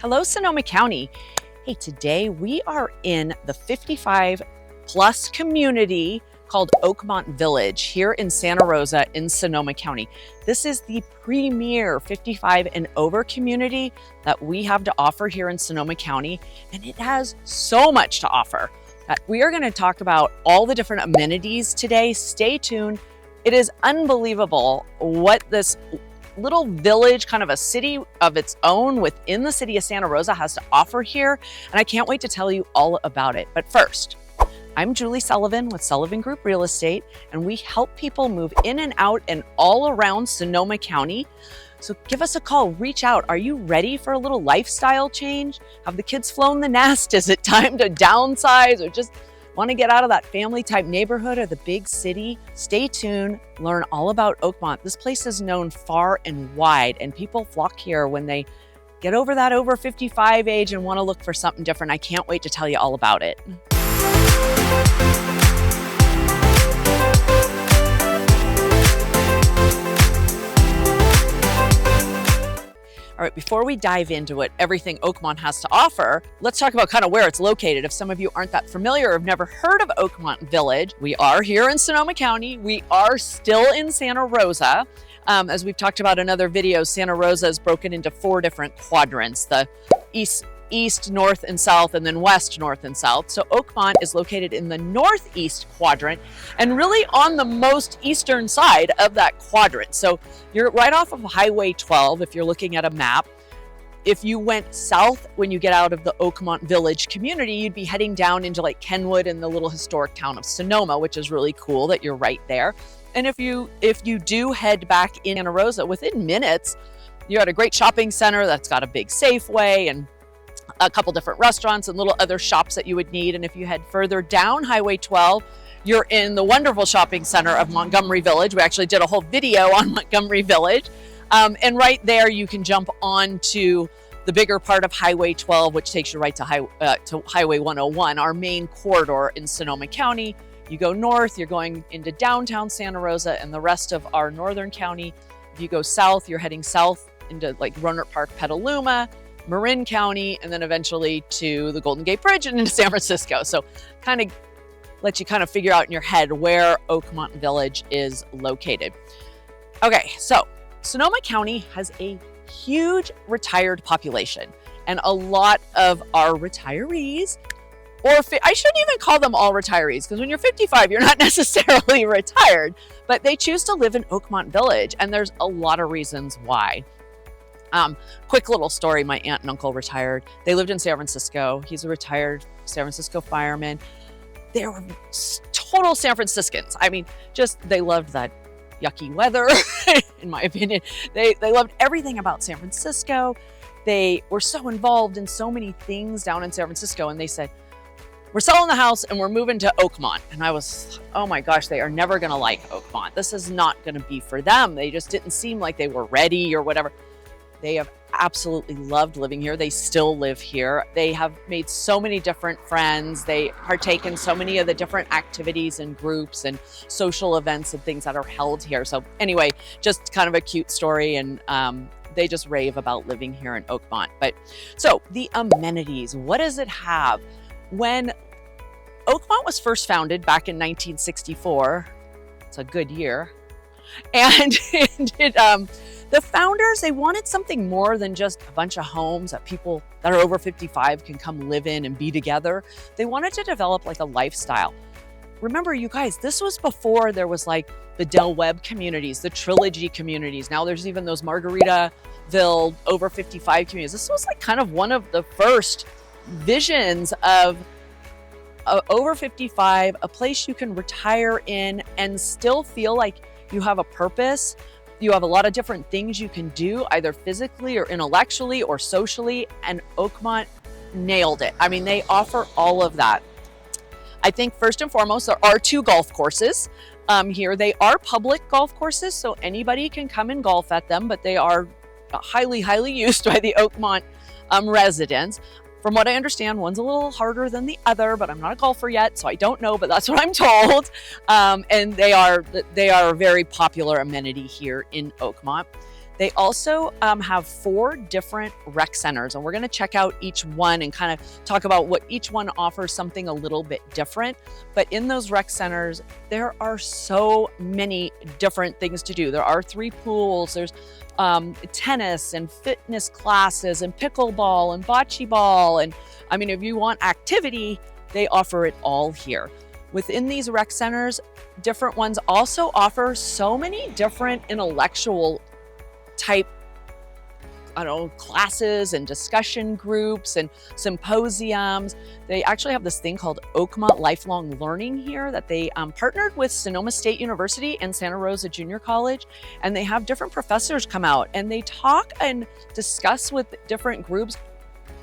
Hello, Sonoma County. Hey, today we are in the 55 plus community called Oakmont Village here in Santa Rosa in Sonoma County. This is the premier 55 and over community that we have to offer here in Sonoma County, and it has so much to offer. We are going to talk about all the different amenities today. Stay tuned. It is unbelievable what this little village, kind of a city of its own within the city of Santa Rosa, has to offer here, and I can't wait to tell you all about it. But first, I'm Julie Sullivan with Sullivan Group Real Estate, and we help people move in and out and all around Sonoma County. So give us a call, reach out. Are you ready for a little lifestyle change? Have the kids flown the nest? Is it time to downsize, or just want to get out of that family type neighborhood or the big city? Stay tuned, learn all about Oakmont. This place is known far and wide, and people flock here when they get over that over 55 age and want to look for something different. I can't wait to tell you all about it. All right, before we dive into what everything Oakmont has to offer, let's talk about kind of where it's located. If some of you aren't that familiar or have never heard of Oakmont Village, we are here in Sonoma County. We are still in Santa Rosa. As we've talked about in other videos, Santa Rosa is broken into 4 different quadrants: the east, north, and south, and then west, north, and south. So Oakmont is located in the northeast quadrant and really on the most eastern side of that quadrant. So you're right off of Highway 12 if you're looking at a map. If you went south when you get out of the Oakmont Village community, you'd be heading down into like Kenwood and the little historic town of Sonoma, which is really cool that you're right there. And if you do head back in Santa Rosa, within minutes, you're at a great shopping center that's got a big Safeway and a couple different restaurants and little other shops that you would need. And if you head further down Highway 12, you're in the wonderful shopping center of Montgomery Village. We actually did a whole video on Montgomery Village. And right there, you can jump onto the bigger part of Highway 12, which takes you right to Highway 101, our main corridor in Sonoma County. You go north, you're going into downtown Santa Rosa and the rest of our northern county. If you go south, you're heading south into like Roanoke Park, Petaluma, Marin County, and then eventually to the Golden Gate Bridge and into San Francisco. So kind of let you kind of figure out in your head where Oakmont Village is located. Okay, so Sonoma County has a huge retired population, and a lot of our retirees, I shouldn't even call them all retirees, because when you're 55, you're not necessarily retired, but they choose to live in Oakmont Village, and there's a lot of reasons why. Quick little story, my aunt and uncle retired. They lived in San Francisco. He's a retired San Francisco fireman. They were total San Franciscans. I mean, they loved that yucky weather, in my opinion. They loved everything about San Francisco. They were so involved in so many things down in San Francisco, and they said, we're selling the house and we're moving to Oakmont. And I was, oh my gosh, they are never going to like Oakmont. This is not going to be for them. They just didn't seem like they were ready or whatever. They have absolutely loved living here. They still live here. They have made so many different friends. They partake in so many of the different activities and groups and social events and things that are held here. So anyway, just kind of a cute story, and they just rave about living here in Oakmont. But so the amenities, what does it have? When Oakmont was first founded back in 1964, it's a good year, and the founders, they wanted something more than just a bunch of homes that people that are over 55 can come live in and be together. They wanted to develop like a lifestyle. Remember, you guys, this was before there was like the Del Webb communities, the Trilogy communities. Now there's even those Margaritaville over 55 communities. This was like kind of one of the first visions of over 55, a place you can retire in and still feel like you have a purpose. You have a lot of different things you can do, either physically or intellectually or socially, and Oakmont nailed it. I mean, they offer all of that. I think first and foremost, there are 2 golf courses here. They are public golf courses, so anybody can come and golf at them, but they are highly, highly used by the Oakmont residents. From what I understand, one's a little harder than the other, but I'm not a golfer yet, so I don't know, but that's what I'm told. And they are a very popular amenity here in Oakmont. They also have 4 different rec centers, and we're going to check out each one and kind of talk about what each one offers something a little bit different. But in those rec centers, there are so many different things to do. There are 3 pools, there's tennis and fitness classes and pickleball and bocce ball. And I mean, if you want activity, they offer it all here. Within these rec centers, different ones also offer so many different intellectual type, classes and discussion groups and symposiums. They actually have this thing called Oakmont Lifelong Learning here that they partnered with Sonoma State University and Santa Rosa Junior College. And they have different professors come out and they talk and discuss with different groups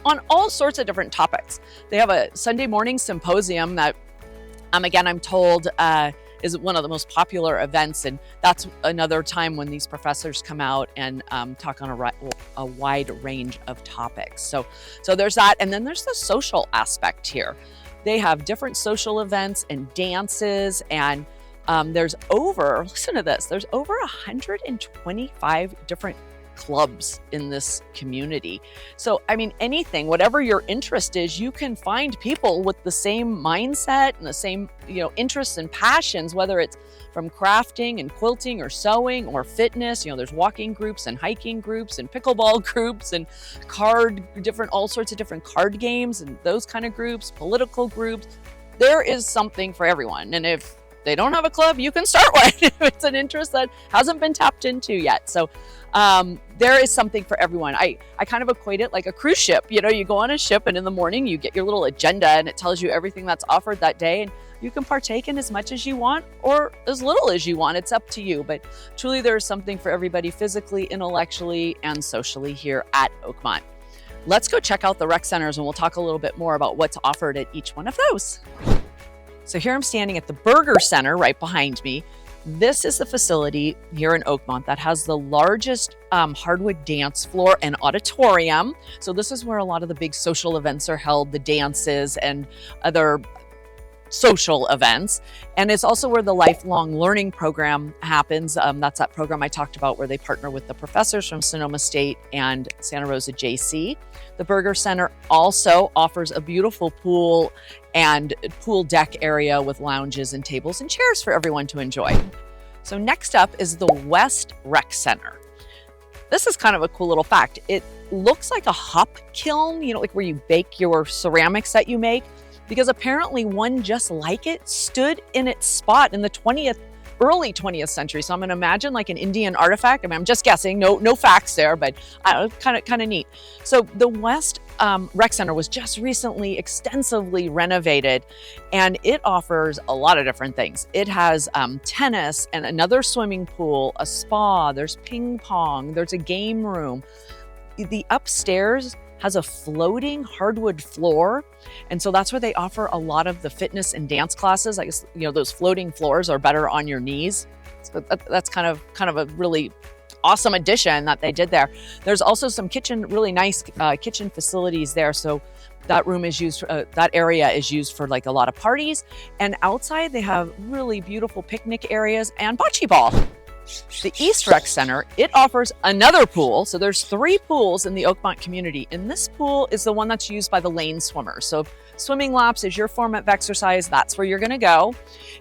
on all sorts of different topics. They have a Sunday morning symposium that, again, I'm told is one of the most popular events, and that's another time when these professors come out and talk on a wide range of topics. So there's that, and then there's the social aspect here. They have different social events and dances, and listen to this, there's over 125 different clubs in this community. So, I mean, anything, whatever your interest is, you can find people with the same mindset and the same, interests and passions, whether it's from crafting and quilting or sewing or fitness. There's walking groups and hiking groups and pickleball groups and all sorts of different card games and those kind of groups, political groups. There is something for everyone. And if they don't have a club, you can start one if it's an interest that hasn't been tapped into yet. So there is something for everyone. I kind of equate it like a cruise ship. You go on a ship and in the morning you get your little agenda and it tells you everything that's offered that day, and you can partake in as much as you want or as little as you want. It's up to you. But truly there's something for everybody physically, intellectually, and socially here at Oakmont. Let's go check out the rec centers and we'll talk a little bit more about what's offered at each one of those. So here I'm standing at the Burger Center right behind me. This is the facility here in Oakmont that has the largest hardwood dance floor and auditorium. So this is where a lot of the big social events are held, the dances and other social events. And it's also where the lifelong learning program happens. That's that program I talked about where they partner with the professors from Sonoma State and Santa Rosa JC. The Burger Center also offers a beautiful pool and pool deck area with lounges and tables and chairs for everyone to enjoy. So next up is the West Rec Center. This is kind of a cool little fact. It looks like a hop kiln, like where you bake your ceramics that you make, because apparently one just like it stood in its spot in the early 20th century. So I'm going to imagine like an Indian artifact. I mean, I'm just guessing, no facts there, but kind of neat. So the West Rec Center was just recently extensively renovated, and it offers a lot of different things. It has tennis and another swimming pool, a spa, there's ping pong, there's a game room. The upstairs has a floating hardwood floor. And so that's where they offer a lot of the fitness and dance classes. I guess, those floating floors are better on your knees. So that's kind of a really awesome addition that they did there. There's also some really nice kitchen facilities there. So that room is used, that area is used for like a lot of parties. And outside they have really beautiful picnic areas and bocce ball. The East Rec Center, it offers another pool. So there's 3 pools in the Oakmont community. And this pool is the one that's used by the lane swimmers. So if swimming laps is your form of exercise, that's where you're gonna go.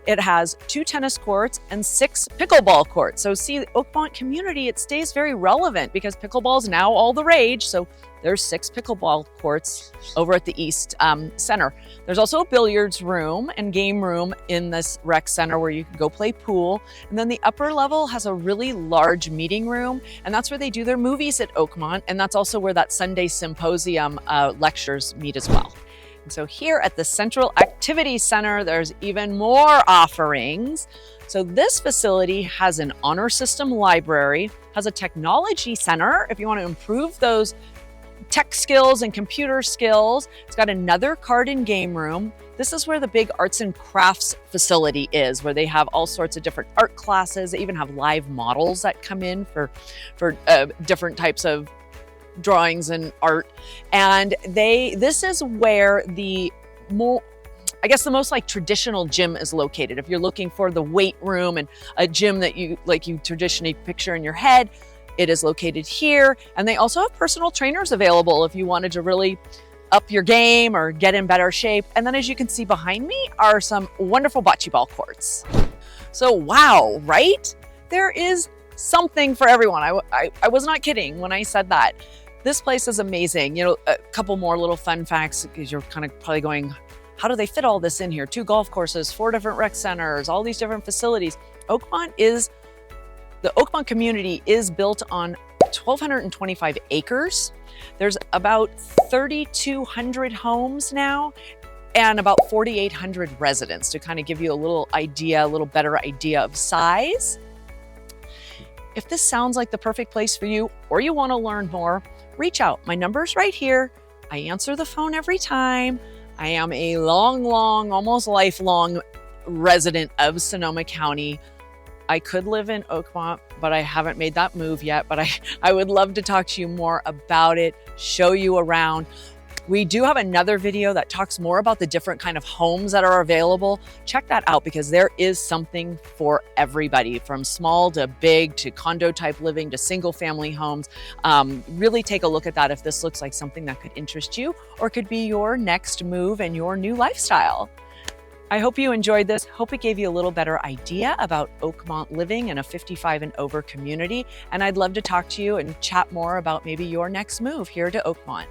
It has 2 tennis courts and 6 pickleball courts. So see, the Oakmont community, it stays very relevant because pickleball is now all the rage. So there's 6 pickleball courts over at the East Center. There's also a billiards room and game room in this rec center where you can go play pool. And then the upper level has a really large meeting room, and that's where they do their movies at Oakmont. And that's also where that Sunday symposium lectures meet as well. And so here at the Central Activity Center, there's even more offerings. So this facility has an honor system library, has a technology center if you want to improve those tech skills and computer skills. It's got another card and game room. This is where the big arts and crafts facility is, where they have all sorts of different art classes. They even have live models that come in for different types of drawings and art. And this is where the most like traditional gym is located. If you're looking for the weight room and a gym that you traditionally picture in your head, It is located here, and they also have personal trainers available if you wanted to really up your game or get in better shape. And then as you can see behind me are some wonderful bocce ball courts. So wow, right? There is something for everyone. I was not kidding when I said that. This place is amazing. You know, a couple more little fun facts, because you're kind of probably going, how do they fit all this in here? 2 golf courses, 4 different rec centers, all these different facilities. The Oakmont community is built on 1,225 acres. There's about 3,200 homes now and about 4,800 residents, to kind of give you a little better idea of size. If this sounds like the perfect place for you, or you want to learn more, reach out. My number's right here. I answer the phone every time. I am a long, almost lifelong resident of Sonoma County. I could live in Oakmont, but I haven't made that move yet. But I would love to talk to you more about it, show you around. We do have another video that talks more about the different kind of homes that are available. Check that out, because there is something for everybody, from small to big to condo type living to single family homes. Really take a look at that if this looks like something that could interest you or could be your next move and your new lifestyle. I hope you enjoyed this. Hope it gave you a little better idea about Oakmont living in a 55 and over community. And I'd love to talk to you and chat more about maybe your next move here to Oakmont.